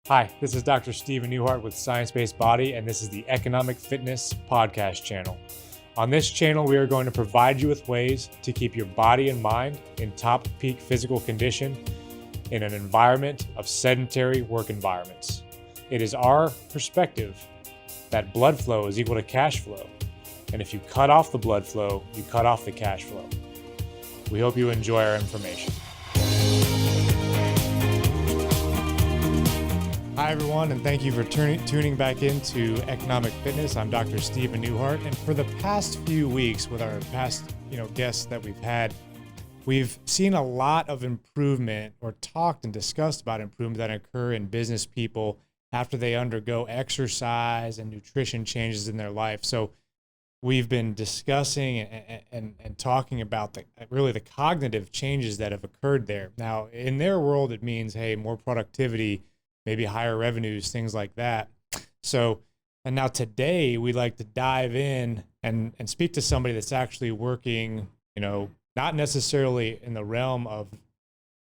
Hi, this is Dr. Stephen Newhart with Science Based Body, and this is the Economic Fitness Podcast channel. On this channel, we are going to provide you with ways to keep your body and mind in top peak physical condition in an environment of sedentary work environments. It is our perspective that blood flow is equal to cash flow. And if you cut off the blood flow, you cut off the cash flow. We hope you enjoy our information. Hi, everyone, and thank you for tuning back into Economic Fitness. I'm Dr. Stephen Newhart, and for the past few weeks with our past guests that we've had, we've seen a lot of improvement or talked and discussed about improvement that occur in business people after they undergo exercise and nutrition changes in their life. So we've been discussing and talking about the cognitive changes that have occurred there. Now, in their world, it means, hey, more productivity, maybe higher revenues, things like that. So, and now today we'd like to dive in and speak to somebody that's actually working, not necessarily in the realm of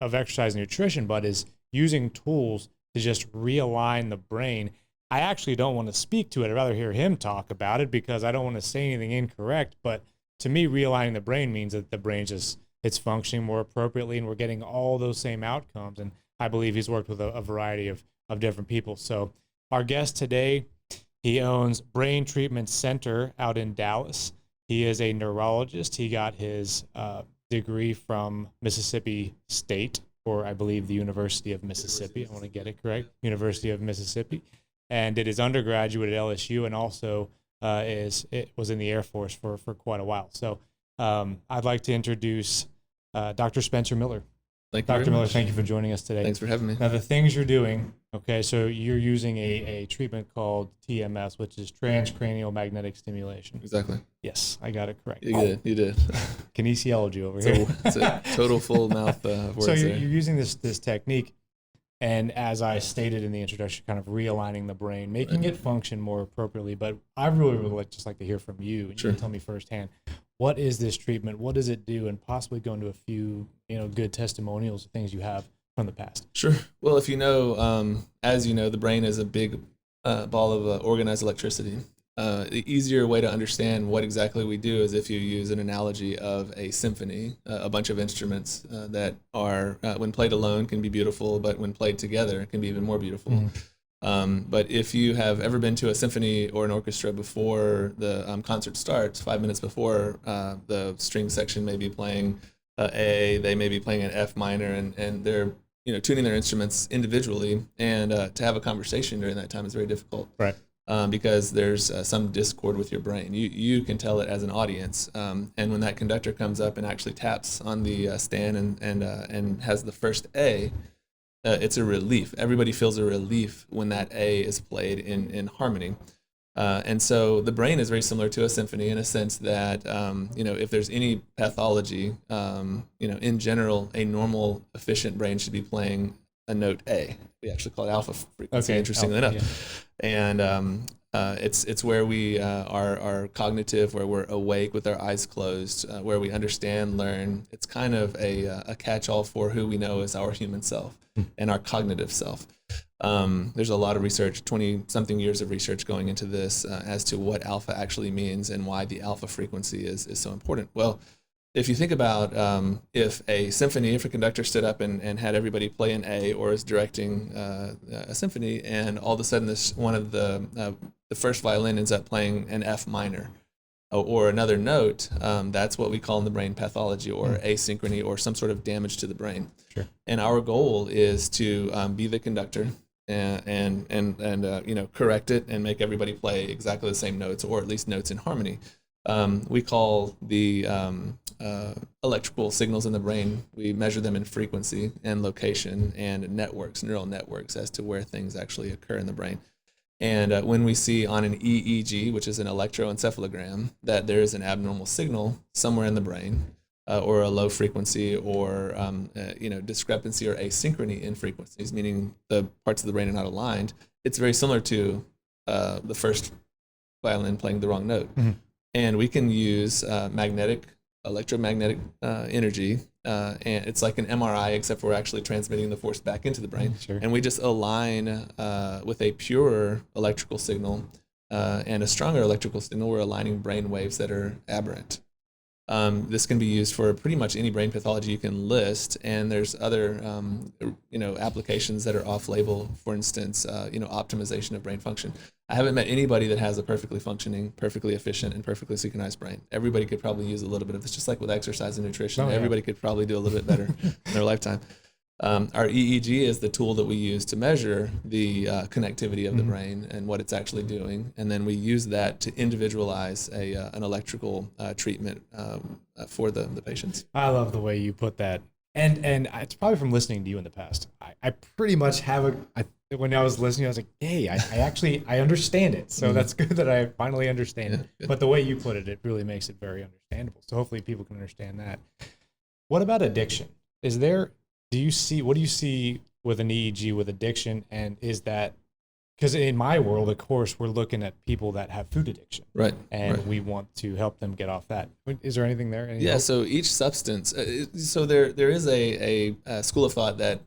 exercise and nutrition, but is using tools to just realign the brain. I actually don't want to speak to it. I'd rather hear him talk about it because I don't want to say anything incorrect. But to me, realigning the brain means that the brain it's functioning more appropriately and we're getting all those same outcomes. And I believe he's worked with a variety of different people. So our guest today, he owns Brain Treatment Center out in Dallas. He is a neurologist. He got his degree from Mississippi State, or I believe the University of Mississippi. I want to get it correct. University of Mississippi. And did his undergraduate at LSU and also was in the Air Force for quite a while. So I'd like to introduce Dr. Spencer Miller. Thank you, Dr. Miller, thank you for joining us today. Thanks for having me. Now, the things you're doing, okay, so you're using a treatment called TMS, which is transcranial magnetic stimulation. Exactly. Yes, I got it correct. You did. Kinesiology over here. It's a total full mouth of words. So you're using this technique, and as I stated in the introduction, kind of realigning the brain, making it function more appropriately. But I really would just like to hear from you, and you can tell me firsthand, what is this treatment? What does it do? And possibly go into a few, good testimonials of things you have from the past. Sure. Well, if as you know, the brain is a big ball of organized electricity. The easier way to understand what exactly we do is if you use an analogy of a symphony, a bunch of instruments that are, when played alone, can be beautiful, but when played together, can be even more beautiful. Mm-hmm. But if you have ever been to a symphony or an orchestra before the concert starts, 5 minutes before, the string section may be playing A, they may be playing an F minor, and they're tuning their instruments individually, and to have a conversation during that time is very difficult. Right. Because there's some discord with your brain. You can tell it as an audience, and when that conductor comes up and actually taps on the stand and has the first A, it's a relief. Everybody feels a relief when that A is played in harmony. And so the brain is very similar to a symphony in a sense that, if there's any pathology, in general, a normal, efficient brain should be playing a note A. We actually call it alpha frequency, interestingly enough. Yeah. And it's where we are cognitive, where we're awake with our eyes closed, where we understand, learn. It's kind of a catch-all for who we know as our human self and our cognitive self. There's a lot of research, 20-something years of research going into this as to what alpha actually means and why the alpha frequency is so important. Well, if you think about if a conductor stood up and had everybody play an A, or is directing a symphony, and all of a sudden one of the first violin ends up playing an F minor or another note, that's what we call in the brain pathology or asynchrony or some sort of damage to the brain. Sure. And our goal is to be the conductor and correct it and make everybody play exactly the same notes, or at least notes in harmony. We call the electrical signals in the brain, we measure them in frequency and location and neural networks as to where things actually occur in the brain. And when we see on an EEG, which is an electroencephalogram, that there is an abnormal signal somewhere in the brain, or a low frequency, or discrepancy or asynchrony in frequencies, meaning the parts of the brain are not aligned, it's very similar to the first violin playing the wrong note. Mm-hmm. And we can use magnetic electromagnetic energy, and it's like an MRI, except we're actually transmitting the force back into the brain. Sure. And we just align with a purer electrical signal and a stronger electrical signal. We're aligning brain waves that are aberrant. This can be used for pretty much any brain pathology you can list, and there's other, applications that are off-label. For instance, optimization of brain function. I haven't met anybody that has a perfectly functioning, perfectly efficient, and perfectly synchronized brain. Everybody could probably use a little bit of this, just like with exercise and nutrition. Oh, yeah. Everybody could probably do a little bit better in their lifetime. Our EEG is the tool that we use to measure the connectivity of the brain and what it's actually doing, and then we use that to individualize an electrical treatment for the patients. I love the way you put that, and it's probably from listening to you in the past. I pretty much have when I was listening, I was like, hey, I understand it. So that's good that I finally understand it. Good. But the way you put it, it really makes it very understandable. So hopefully people can understand that. What about addiction? What do you see with an EEG with addiction? And is that, because in my world, of course, we're looking at people that have food addiction. Right. And right. we want to help them get off that. Is there anything there? Yeah. So each substance, there is a school of thought that,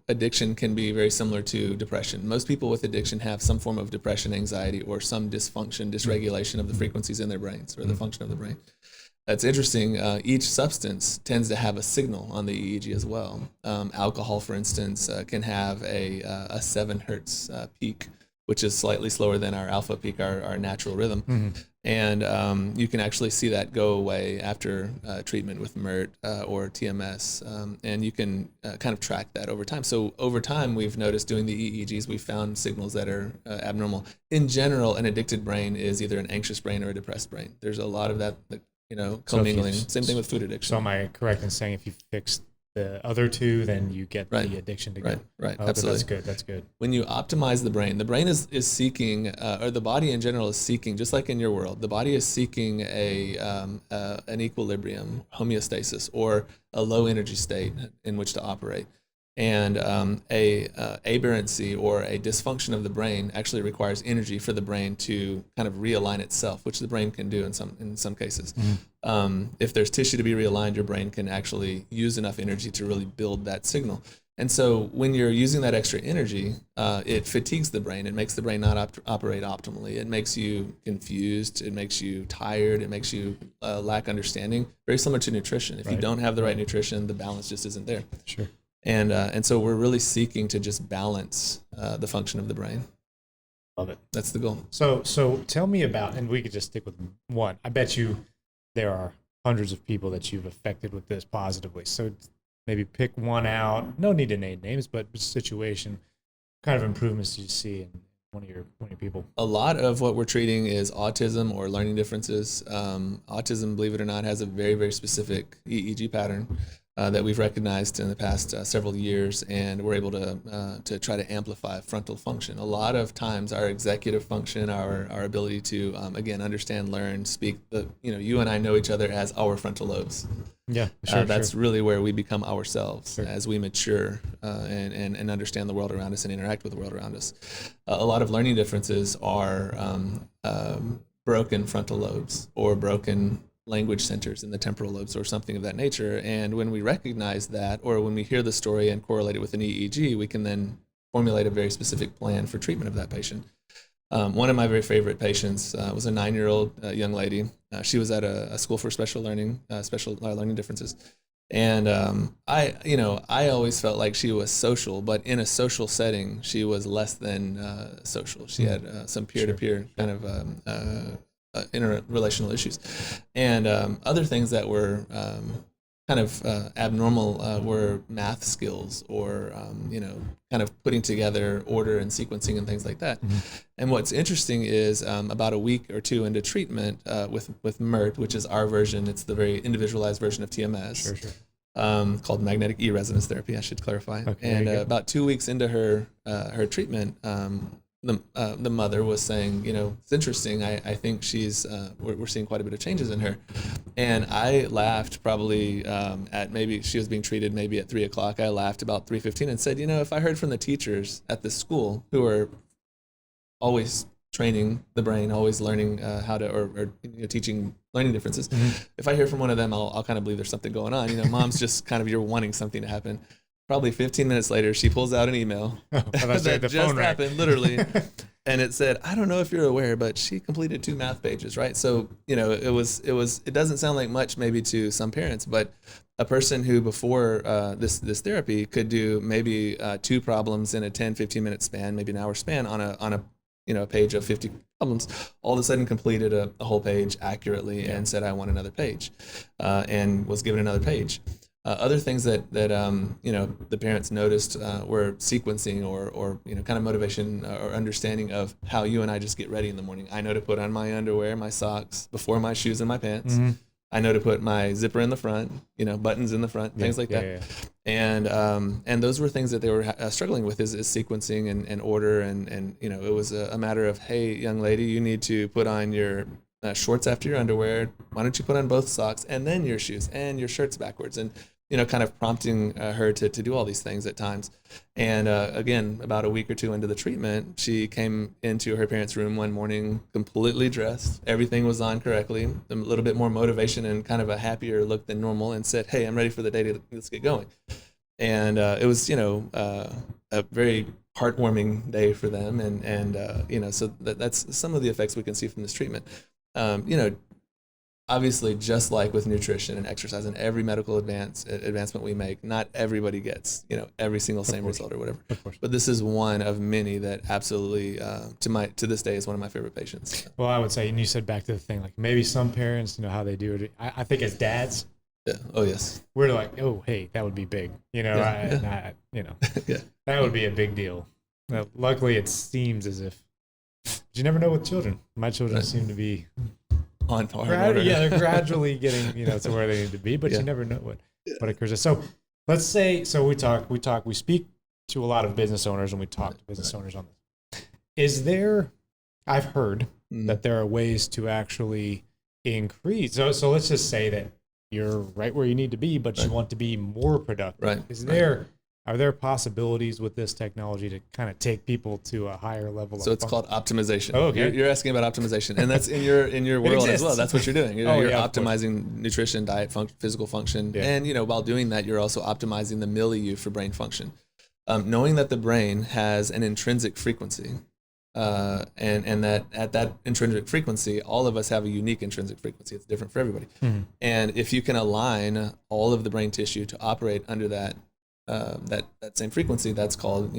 addiction can be very similar to depression. Most people with addiction have some form of depression, anxiety, or some dysfunction, dysregulation of the frequencies in their brains or the function of the brain. That's interesting. Each substance tends to have a signal on the EEG as well. Alcohol, for instance, can have a 7 hertz peak, which is slightly slower than our alpha peak, our natural rhythm. Mm-hmm. And you can actually see that go away after treatment with MeRT or TMS. And you can kind of track that over time. So over time, we've noticed doing the EEGs, we've found signals that are abnormal. In general, an addicted brain is either an anxious brain or a depressed brain. There's a lot of that commingling. Same thing with food addiction. So am I correct in saying if you fix the other two, then you get the addiction to go? Right. Oh, Absolutely. That's good. When you optimize the brain is seeking, or the body in general is seeking, just like in your world, the body is seeking an equilibrium, homeostasis, or a low energy state in which to operate. And a aberrancy or a dysfunction of the brain actually requires energy for the brain to kind of realign itself, which the brain can do in some cases. Mm-hmm. If there's tissue to be realigned, your brain can actually use enough energy to really build that signal. And so when you're using that extra energy, it fatigues the brain. It makes the brain not operate optimally. It makes you confused. It makes you tired. It makes you lack understanding. Very similar to nutrition. If you don't have the right nutrition, the balance just isn't there. Sure. And so we're really seeking to just balance the function of the brain. Love it. That's the goal. So tell me about, and we could just stick with one. I bet you there are hundreds of people that you've affected with this positively. So maybe pick one out. No need to name names, but situation. What kind of improvements do you see in one of your people? A lot of what we're treating is autism or learning differences. Autism, believe it or not, has a very, very specific EEG pattern that we've recognized in the past several years, and we're able to try to amplify frontal function. A lot of times our executive function, our ability to, again, understand, learn, speak, you and I know each other as our frontal lobes. Yeah, sure. That's really where we become ourselves as we mature and understand the world around us and interact with the world around us. A lot of learning differences are broken frontal lobes or broken language centers in the temporal lobes or something of that nature. And when we recognize that, or when we hear the story and correlate it with an EEG, we can then formulate a very specific plan for treatment of that patient. One of my very favorite patients was a 9-year-old young lady. She was at a school for special learning differences. And I always felt like she was social, but in a social setting, she was less than social. She had some peer-to-peer kind of interrelational issues, and other things that were kind of abnormal were math skills, or kind of putting together order and sequencing and things like that. Mm-hmm. And what's interesting is about a week or two into treatment with MeRT, which is our version, it's the very individualized version of TMS. Sure. Called magnetic E-resonance therapy, I should clarify. Okay, and about 2 weeks into her treatment, the mother was saying, it's interesting. I think we're seeing quite a bit of changes in her. And I laughed probably at maybe she was being treated maybe at 3:00. I laughed about 3:15 and said, if I heard from the teachers at this school who are always training the brain, always learning how to, or teaching learning differences. If I hear from one of them, I'll kind of believe there's something going on. Mom's just kind of, you're wanting something to happen. Probably 15 minutes later, she pulls out an email that just happened, literally. And it said, I don't know if you're aware, but she completed 2 math pages, right? So, it doesn't sound like much maybe to some parents, but a person who before this therapy could do maybe 2 problems in a 10, 15 minute span, maybe an hour span on a page of 50 problems, all of a sudden completed a whole page accurately and said, I want another page, and was given another page. Other things that the parents noticed were sequencing or kind of motivation or understanding of how you and I just get ready in the morning. I know to put on my underwear, my socks before my shoes and my pants. I know to put my zipper in the front, buttons in the front, things like that. And those were things that they were struggling with is sequencing and order. And it was a matter of, hey, young lady, you need to put on your shorts after your underwear. Why don't you put on both socks and then your shoes and your shirts backwards? And kind of prompting her to do all these things at times. And again, about a week or 2 into the treatment, she came into her parents' room one morning completely dressed. Everything was on correctly, a little bit more motivation and kind of a happier look than normal, and said, hey, I'm ready for the day, let's get going. And it was, a very heartwarming day for them. And so that's some of the effects we can see from this treatment. Obviously, just like with nutrition and exercise and every medical advancement we make, not everybody gets, every single same result or whatever. But this is one of many that absolutely, to this day, is one of my favorite patients. Well, I would say, and you said back to the thing, like maybe some parents, how they do it. I think as dads, yeah. Oh yes, we're like, oh, hey, that would be big, that would be a big deal. Luckily, it seems as if you never know with children. My children seem to be on par. They're gradually getting to where they need to be, but you never know what occurs. So let's say we speak to a lot of business owners, and we talk to business owners on this. I've heard that there are ways to actually increase. So let's just say that you're right where you need to be, but you want to be more productive. Right. Are there possibilities with this technology to kind of take people to a higher level? So it's called optimization. Oh, okay. You're asking about optimization, and that's in your world as well. That's what you're doing. You're optimizing nutrition, diet, physical function, and while doing that, you're also optimizing the milieu for brain function. Knowing that the brain has an intrinsic frequency, and that at that intrinsic frequency, all of us have a unique intrinsic frequency. It's different for everybody. And if you can align all of the brain tissue to operate under that same frequency, that's called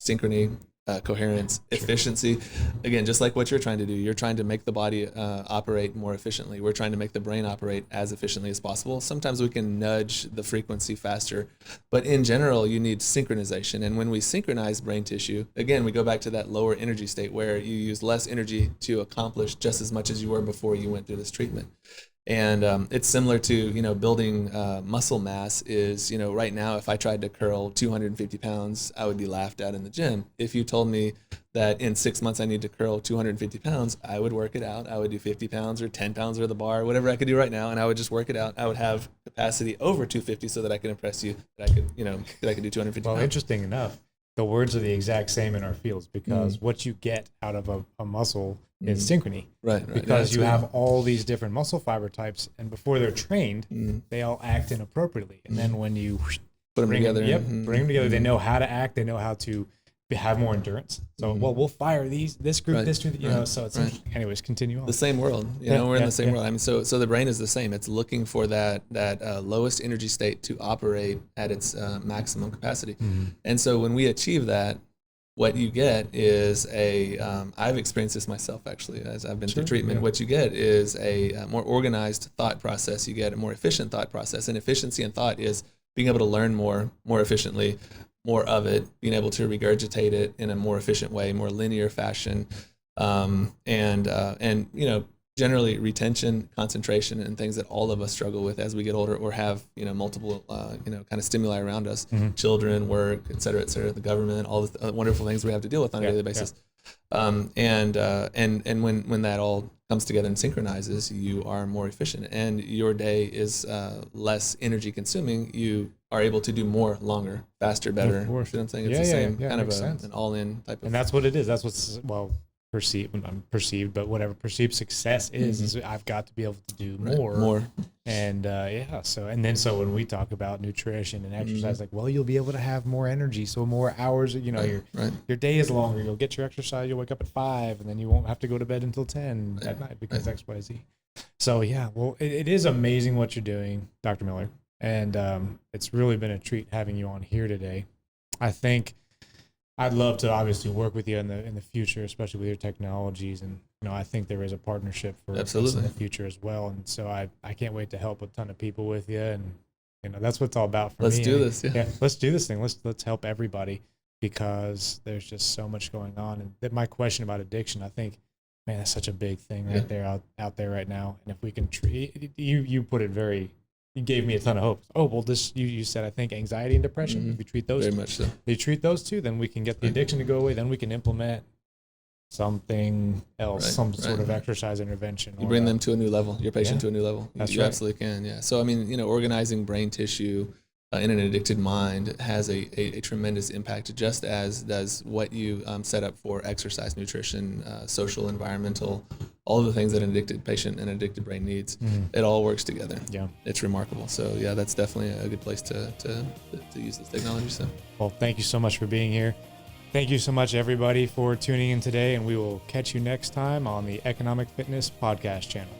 synchrony, coherence, efficiency. Again, just like what you're trying to do, you're trying to make the body operate more efficiently. We're trying to make the brain operate as efficiently as possible. Sometimes we can nudge the frequency faster, but in general, you need synchronization. And when we synchronize brain tissue, again, we go back to that lower energy state where you use less energy to accomplish just as much as you were before you went through this treatment. And it's similar to, building muscle mass is, right now, if I tried to curl 250 pounds, I would be laughed at in the gym. If you told me that in 6 months I need to curl 250 pounds, I would work it out. I would do 50 pounds or 10 pounds or the bar, whatever I could do right now, and I would just work it out. I would have capacity over 250 so that I could impress you, that I could do 250 pounds. Well, interesting enough, the words are the exact same in our fields because what you get out of a muscle is synchrony. Right. Because you have all these different muscle fiber types, and before they're trained, they all act inappropriately. And then when you put them together, bring them together, they know how to act, they know how to have more endurance. So, we'll fire this group, this group, so it's, anyways, continue on. The same world, we're in the same world. I mean, so the brain is the same. It's looking for that lowest energy state to operate at its maximum capacity. And so when we achieve that, what you get is I've experienced this myself actually as I've been through treatment. What you get is a more organized thought process. You get a more efficient thought process, and efficiency in thought is being able to learn more efficiently, more of it, being able to regurgitate it in a more efficient way, more linear fashion, and generally retention, concentration, and things that all of us struggle with as we get older or have multiple kind of stimuli around us, children, work, et cetera, the government, all the wonderful things we have to deal with on a daily basis. And when that all comes together and synchronizes, you are more efficient, and your day is less energy consuming. You are able to do more, longer, faster, better. Of course. You know what I'm saying? It's the same kind of an all-in type of. And that's what it is. That's what's perceived, but whatever perceived success is I've got to be able to do more. And so when we talk about nutrition and exercise, like, well, you'll be able to have more energy, so more hours, your day is longer, you'll get your exercise, you'll wake up at 5, and then you won't have to go to bed until 10 at night because XYZ. So it is amazing what you're doing, Dr. Miller, and it's really been a treat having you on here today. I think I'd love to obviously work with you in the future, especially with your technologies, and I think there is a partnership for us in the future as well. And so I can't wait to help a ton of people with you, and that's what it's all about for me. Let's do this. Yeah, let's do this thing. Let's help everybody, because there's just so much going on. And that my question about addiction, I think, man, that's such a big thing right there out there right now. And if we can treat you put it very. You gave me a ton of hope. Oh, well, you said, I think, anxiety and depression. If we treat those very much so. They treat those two, then we can get the addiction to go away. Then we can implement something else, some sort of exercise intervention. You bring them to a new level, your patient to a new level. That's you absolutely can, yeah. So, I mean, organizing brain tissue in an addicted mind has a tremendous impact, just as does what you set up for exercise, nutrition, social, environmental, all of the things that an addicted patient and an addicted brain needs. It all works together. Yeah, it's remarkable. So yeah, that's definitely a good place to use this technology. So, well, thank you so much for being here. Thank you so much, everybody, for tuning in today, and we will catch you next time on the Economic Fitness Podcast channel.